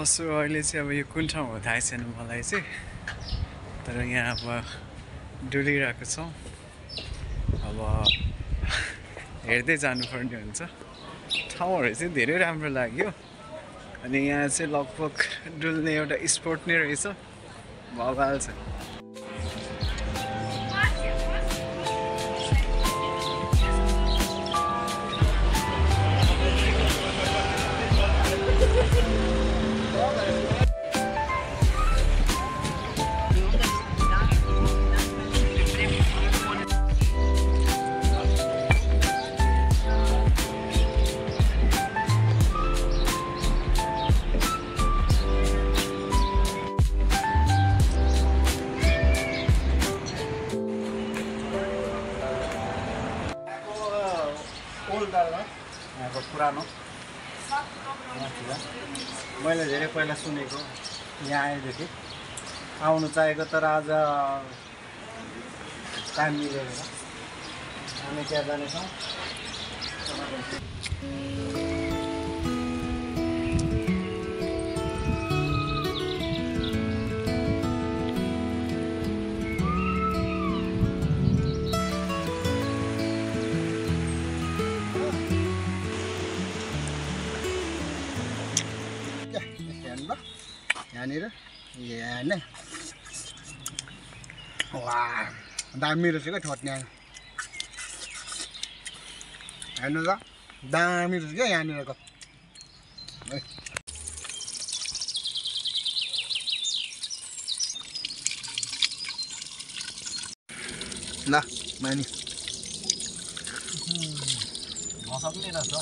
So अहिले चाहिँ अब यो कुन ठाउँ हो थाहै छैन मलाई चाहिँ, तर यहाँ अब डुलिरहेको छौँ। अब हेर्दै जानुपर्ने हुन्छ। ठाउँहरू चाहिँ धेरै राम्रो लाग्यो। अनि यहाँ चाहिँ लगभग डुल्ने एउटा स्पोर्ट नै रहेछ, बवाल छ। यहाँको पुरानो मैले धेरै पहिला सुनेको, यहाँ आएदेखि आउनु चाहेको, तर आज टाइम मिलेर हामी त्यहाँ जानेछौँ। यहाँनिर यहाँ वा दामी रहेछ क्या ठोट्ने हेर्नु त, दामी रहेछ क्या यहाँनिरको। ल मानी नसक्ने रहेछ हौ।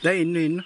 दाइ हिँड्नु हिँड्नु।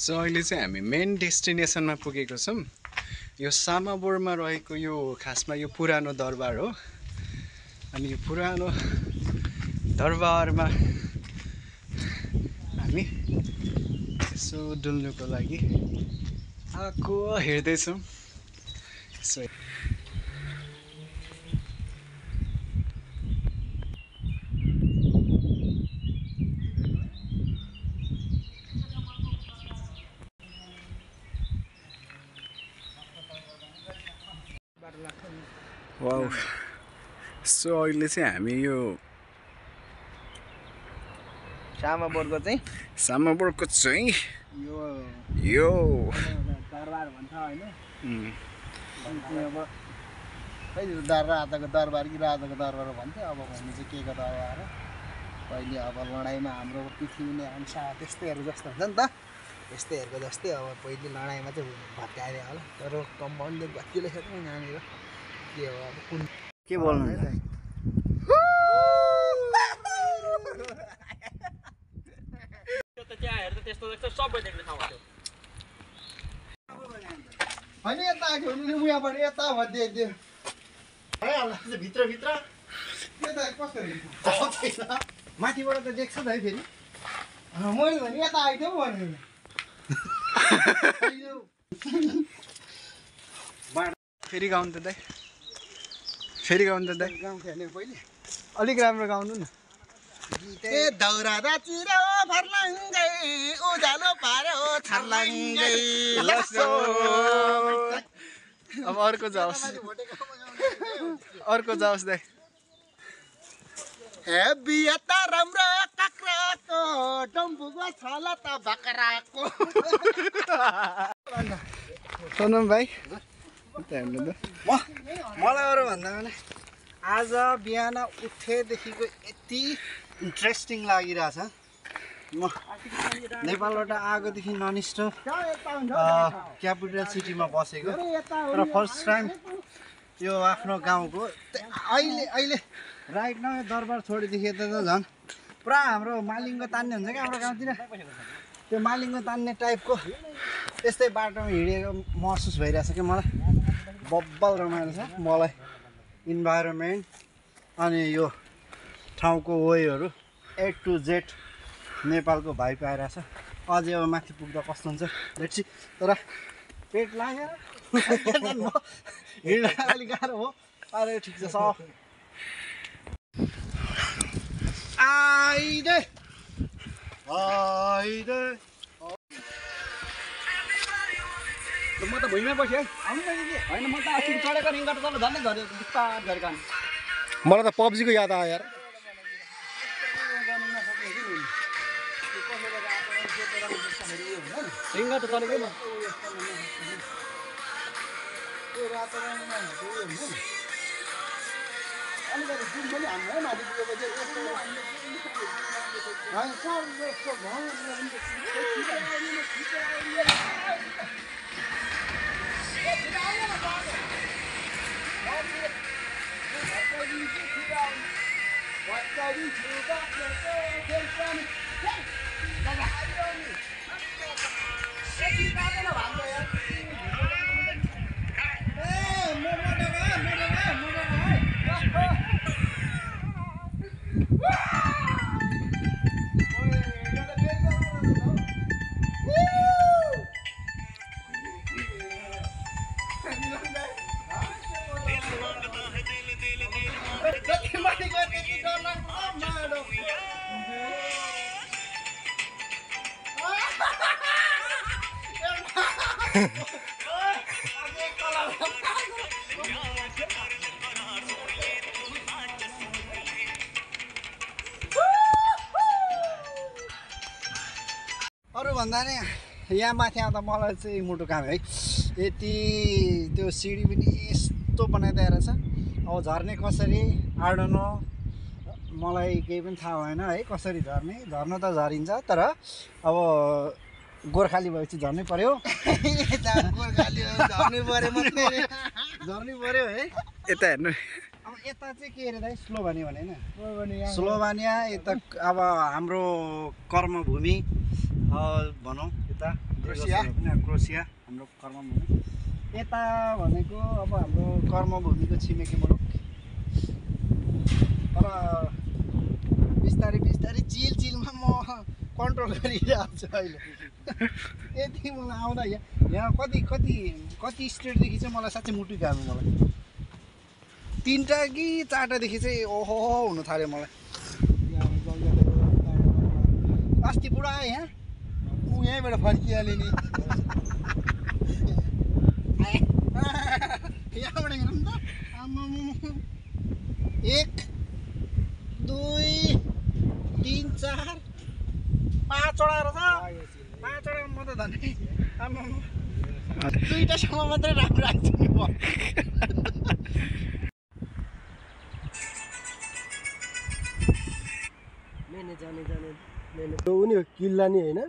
सो अहिले चाहिँ हामी मेन डेस्टिनेसनमा पुगेको छौँ। यो सामाबोरमा रहेको यो खासमा यो पुरानो दरबार हो। अनि यो पुरानो दरबारमा हामी यसो डुल्नुको लागि आएको हेर्दैछौँ। सो वाउ, सो अहिले चाहिँ हामी यो सामाबोरको चाहिँ यो दरबार भन्छ होइन। अब खै राजाको दरबार कि राजाको दरबार भन्थ्यो, अब भन्नु चाहिँ के को दरबार हो। पहिले अब लडाइँमा हाम्रो पृथ्वीले अंश त्यस्तैहरू जस्तो हुन्छ नि त, त्यस्तैहरूको जस्तै अब पहिले लडाइँमा चाहिँ भत्काइदियो होला। तर कम्पाउन्डले कति लेखेको यहाँनिर के हो, अब कुन के बोल्नु है होइन। यता आएको उहाँबाट यता भनिदियो भित्रभित्र यता कस्तो माथिबाट त देख्छ त है। फेरि मैले भने यता आइदियो भने फेरि गाउनु त दाइ, फेरि गाउनु त दाइ। गाउँ खेल्ने पहिले अलिक राम्रो गाउनु न। ए दौरा चिरो फर्लाङ्गै उज्यालो पार्यो छर्लाङ्गै लसो। अब अर्को जाओस्, अर्को जाओस् दाइ। हे बिया त राम्रो काक्राको डम्बुको छला त बाख्राको। सोनम भाइ मलाई अरू भन्दा पनि आज बिहान उठेदेखिको यति इन्ट्रेस्टिङ लागिरहेछ म नेपालबाट आएकोदेखि ननिस्टो क्यापिटल सिटीमा बसेको र फर्स्ट टाइम यो आफ्नो गाउँको अहिले राइट न दरबार छोडेदेखि यता त झन् पुरा हाम्रो मालिङ्गो तान्ने हुन्छ क्या हाम्रो गाउँतिर त्यो मालिङ्गो तान्ने टाइपको त्यस्तै बाटोमा हिँडेको महसुस भइरहेछ क्या मलाई बब्बल रमाइलो छ मलाई इन्भाइरोमेन्ट अनि यो ठाउँको वेहरू A to Z नेपालको भाइ पाइरहेछ अझै अब माथि पुग्दा कस्तो हुन्छ लेट्स सी तर पेट लागेर हिँड्न अलिक गाह्रो हो अरे ठिक छ आइदे म त भुइँमै बसेँ है होइन म त अस्ति चढेको रिङ्गट तल झन्डै झऱ्यो बिस्तार गरेको मलाई त पब्जीको याद आयो यार रिङ्गट चढेकै म अरू भन्दा नि यहाँ माथि आउँदा मलाई चाहिँ मुटु काम है यति त्यो सिडी पनि यस्तो बनाइदिएर रहेछ अब झर्ने कसरी आई डोन्ट नो मलाई केही पनि थाहा भएन है कसरी झर्ने झर्न त झरिन्छ तर अब गोर्खाली भएपछि झर्नै पर्यो गोर्खाली झर्नै पर्यो है यता हेर्नु अब यता चाहिँ के अरे दाइ स्लोभानिया भने होइन स्लोभानिया यता अब हाम्रो कर्मभूमि भनौँ यता क्रोसिया हाम्रो कर्मभूमि यता भनेको अब हाम्रो कर्मभूमिको छिमेकी मुलुक तर बिस्तारै चिलमा म कन्ट्रोल गरिरहेको छु अहिले यति मलाई आउँदा यहाँ कति स्टेटदेखि चाहिँ मलाई साँच्चै मुटु गाह्रो मलाई 3टा कि 4टादेखि चाहिँ ओहो हुनु थाल्यो मलाई अस्ति बुढा आयो यहाँ ऊ यहीँबाट फर्किहाल्यो नि यहाँबाट हेरौँ त आमाम 1 2 3 4 5वटा रहेछ 5वटा म त धन्य आमाम 2टासम्म मात्रै राम्रो आएको छु नि म उनी किल्ला नि होइन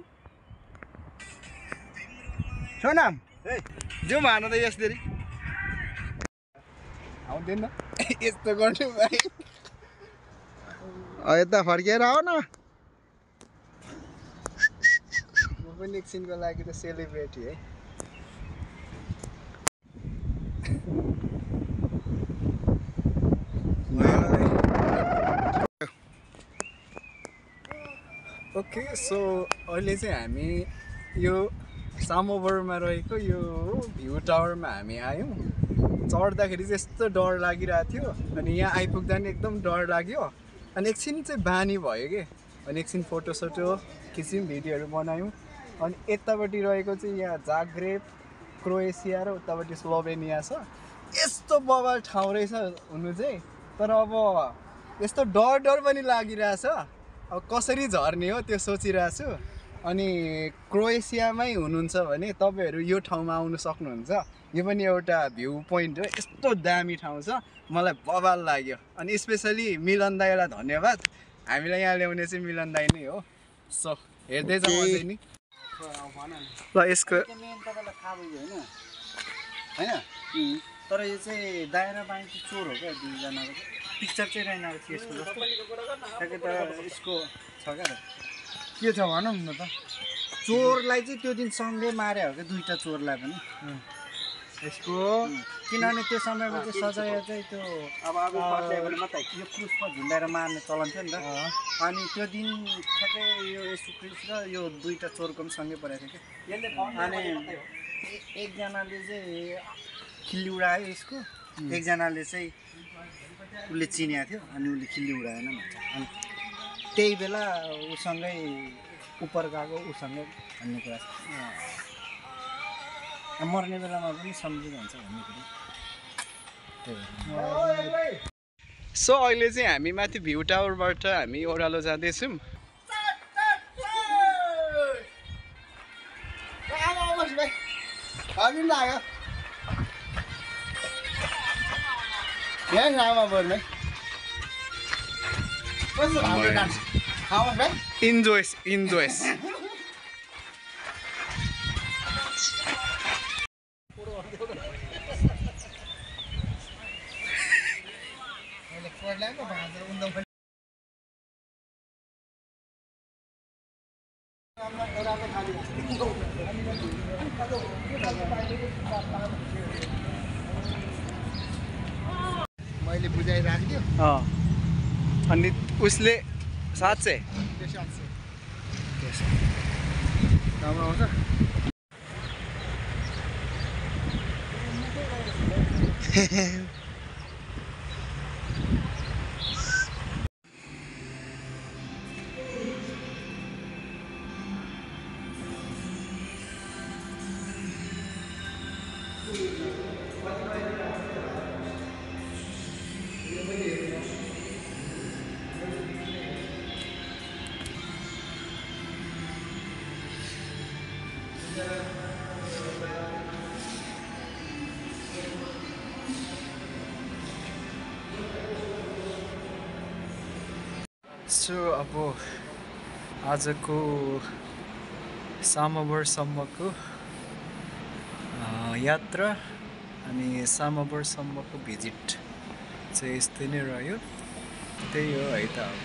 सोनाम जाउँ हान त यसरी आउँदैन यस्तो गर्नु भाइ यता फर्किएर आऊ न म पनि एकछिनको लागि त सेलिब्रेटी है ओके सो अहिले चाहिँ हामी यो सामोबरमा रहेको यो भ्यू टावरमा हामी आयौँ चढ्दाखेरि चाहिँ यस्तो डर लागिरहेको थियो अनि यहाँ आइपुग्दा नि एकदम डर लाग्यो अनि एकछिन चाहिँ बानी भयो कि अनि एकछिन फोटोसोटो खिच्यौँ भिडियोहरू बनायौँ अनि यतापट्टि रहेको चाहिँ यहाँ जाग्रेब क्रोएसिया र उतापट्टि स्लोभेनिया छ यस्तो बवाल ठाउँ रहेछ हुनु चाहिँ तर अब यस्तो डर पनि लागिरहेछ अब कसरी झर्ने हो त्यो सोचिरहेको छु अनि क्रोएसियामै हुनुहुन्छ भने तपाईँहरू यो ठाउँमा आउनु सक्नुहुन्छ। यो पनि एउटा भ्यू पोइन्ट हो, यस्तो दामी ठाउँ छ, मलाई बवाल लाग्यो। अनि स्पेसली मिलन दाईलाई धन्यवाद, हामीलाई यहाँ ल्याउने चाहिँ मिलन दाई नै हो। सो हेर्दै जाउँ अझै नि। ल यसको मेन तपाईँलाई थाहा भयो होइन होइन तर यो चाहिँ दायाँ र बायाँ चाहिँ चोर हो क्या दुईजनाको पिक्चर चाहिँ रहेन थियो यसको जस्तो ठ्याक्कै त यसको छ क्या के छ भनौँ न त। चोरलाई चाहिँ त्यो दिन सँगै मार्यो हो क्या दुईवटा चोरलाई पनि यसको किनभने त्यो समयमा चाहिँ सजाय चाहिँ त्यो यो क्रुसमा झुन्डाएर मार्ने चलन थियो नि त अनि त्यो दिन ठ्याक्कै यो यसु क्रिस र यो दुईवटा चोरको पनि सँगै परेको थियो क्या अनि एकजनाले चाहिँ खिल्ली उडायो यसको एकजनाले चाहिँ उसले चिनेको थियो अनि उसले खिल्ली उडाएन भन्छ अनि त्यही बेला उसँगै उपर गएको उसँगै भन्ने कुरा छ मर्ने बेलामा पनि सम्झिरहन्छ भन्ने कुरा सो अहिले चाहिँ हामी माथि भ्यू टावरबाट हामी ओह्रालो जाँदैछौँ। इन्जोयस मैले बुझाइराख्यो अनि उसले 700 राम्रो आउँछ। सो अब आजको सामोबरसम्मको यात्रा अनि सामोबरसम्मको भिजिट चाहिँ यस्तै नै रह्यो। त्यही हो है त अब।